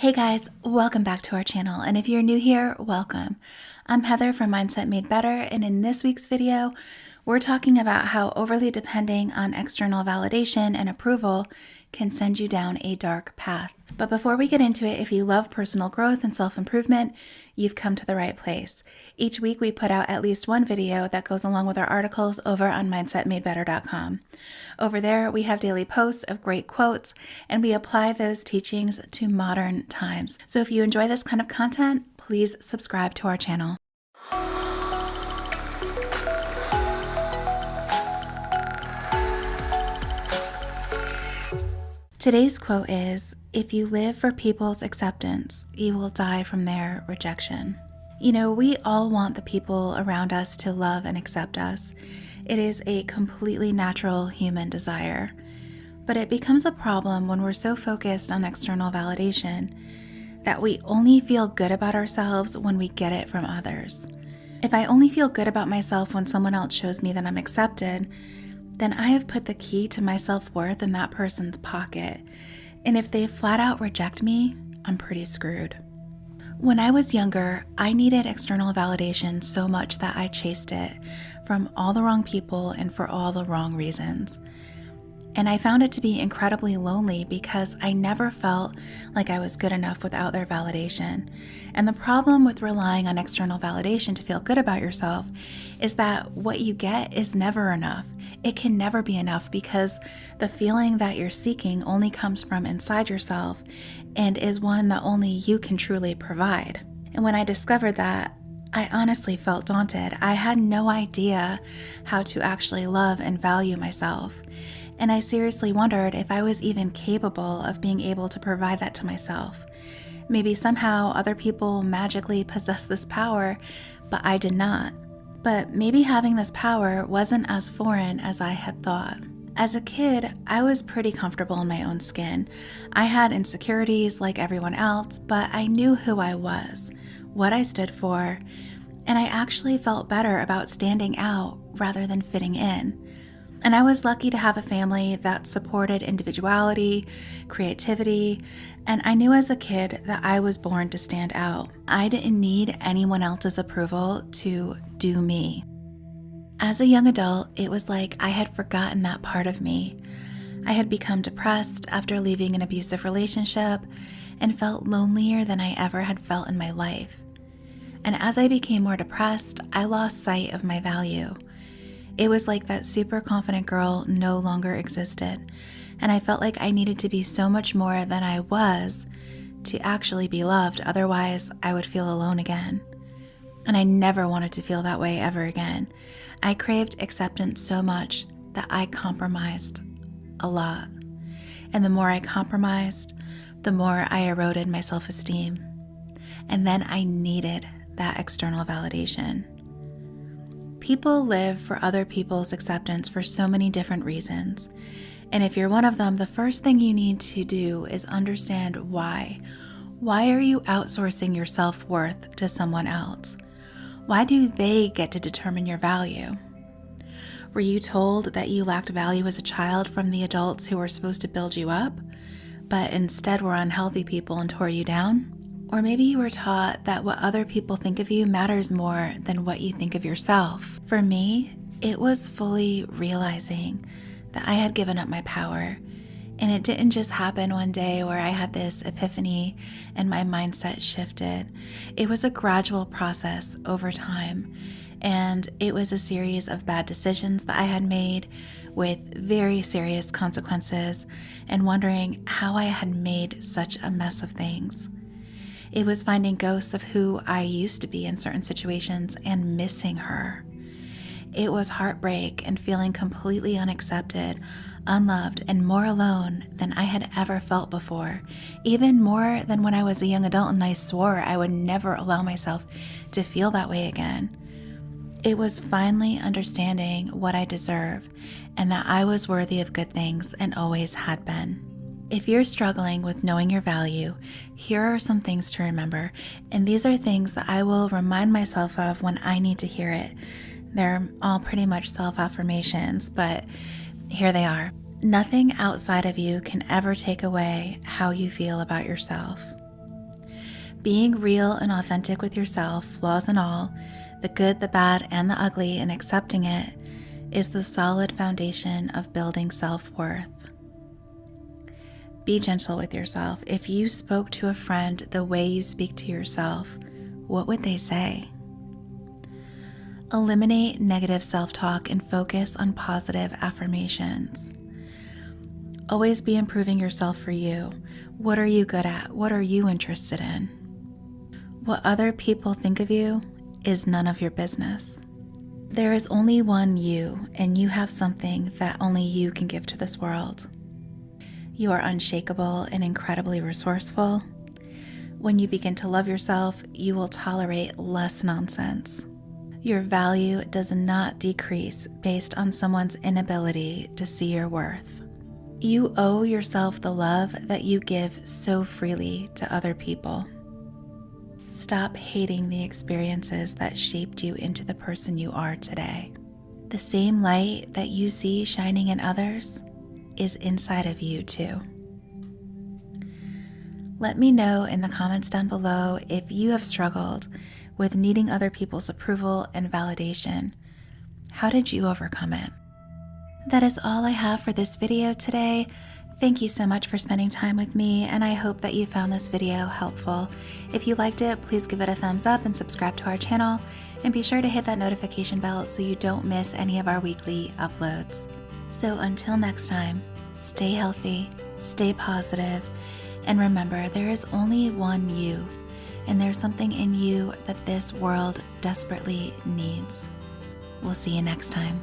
Hey guys, welcome back to our channel, and if you're new here, welcome. I'm Heather from Mindset Made Better, and in this week's video, we're talking about how overly depending on external validation and approval can send you down a dark path. But before we get into it, if you love personal growth and self-improvement, you've come to the right place. Each week we put out at least one video that goes along with our articles over on mindsetmadebetter.com. Over there, we have daily posts of great quotes, and we apply those teachings to modern times. So if you enjoy this kind of content, please subscribe to our channel. Today's quote is, "If you live for people's acceptance, you will die from their rejection." You know, we all want the people around us to love and accept us. It is a completely natural human desire. But it becomes a problem when we're so focused on external validation that we only feel good about ourselves when we get it from others. If I only feel good about myself when someone else shows me that I'm accepted, then I have put the key to my self-worth in that person's pocket. And if they flat out reject me, I'm pretty screwed. When I was younger, I needed external validation so much that I chased it from all the wrong people and for all the wrong reasons. And I found it to be incredibly lonely because I never felt like I was good enough without their validation. And the problem with relying on external validation to feel good about yourself is that what you get is never enough. It can never be enough because the feeling that you're seeking only comes from inside yourself and is one that only you can truly provide. And when I discovered that, I honestly felt daunted. I had no idea how to actually love and value myself. And I seriously wondered if I was even capable of being able to provide that to myself. Maybe somehow other people magically possess this power, but I did not. But maybe having this power wasn't as foreign as I had thought. As a kid, I was pretty comfortable in my own skin. I had insecurities like everyone else, but I knew who I was, what I stood for, and I actually felt better about standing out rather than fitting in. And I was lucky to have a family that supported individuality, creativity, and I knew as a kid that I was born to stand out. I didn't need anyone else's approval to do me. As a young adult, it was like I had forgotten that part of me. I had become depressed after leaving an abusive relationship and felt lonelier than I ever had felt in my life. And as I became more depressed, I lost sight of my value. It was like that super confident girl no longer existed, and I felt like I needed to be so much more than I was to actually be loved, otherwise I would feel alone again. And I never wanted to feel that way ever again. I craved acceptance so much that I compromised a lot. And the more I compromised, the more I eroded my self-esteem. And then I needed that external validation. People live for other people's acceptance for so many different reasons. And if you're one of them, the first thing you need to do is understand why. Why are you outsourcing your self-worth to someone else? Why do they get to determine your value? Were you told that you lacked value as a child from the adults who were supposed to build you up, but instead were unhealthy people and tore you down? Or maybe you were taught that what other people think of you matters more than what you think of yourself. For me, it was fully realizing that I had given up my power. And it didn't just happen one day where I had this epiphany and my mindset shifted. It was a gradual process over time. And it was a series of bad decisions that I had made with very serious consequences and wondering how I had made such a mess of things. It was finding ghosts of who I used to be in certain situations and missing her. It was heartbreak and feeling completely unaccepted, unloved, and more alone than I had ever felt before, even more than when I was a young adult and I swore I would never allow myself to feel that way again. It was finally understanding what I deserve and that I was worthy of good things and always had been. If you're struggling with knowing your value, here are some things to remember, and these are things that I will remind myself of when I need to hear it. They're all pretty much self-affirmations, but here they are. Nothing outside of you can ever take away how you feel about yourself. Being real and authentic with yourself, flaws and all, the good, the bad, and the ugly, and accepting it is the solid foundation of building self-worth. Be gentle with yourself. If you spoke to a friend the way you speak to yourself, what would they say? Eliminate negative self-talk and focus on positive affirmations. Always be improving yourself for you. What are you good at? What are you interested in? What other people think of you is none of your business. There is only one you, and you have something that only you can give to this world. You are unshakable and incredibly resourceful. When you begin to love yourself, you will tolerate less nonsense. Your value does not decrease based on someone's inability to see your worth. You owe yourself the love that you give so freely to other people. Stop hating the experiences that shaped you into the person you are today. The same light that you see shining in others is inside of you too. Let me know in the comments down below if you have struggled with needing other people's approval and validation. How did you overcome it? That is all I have for this video today. Thank you so much for spending time with me, and I hope that you found this video helpful. If you liked it, please give it a thumbs up and subscribe to our channel, and be sure to hit that notification bell so you don't miss any of our weekly uploads. So until next time, stay healthy, stay positive, and remember, there is only one you, and there's something in you that this world desperately needs. We'll see you next time.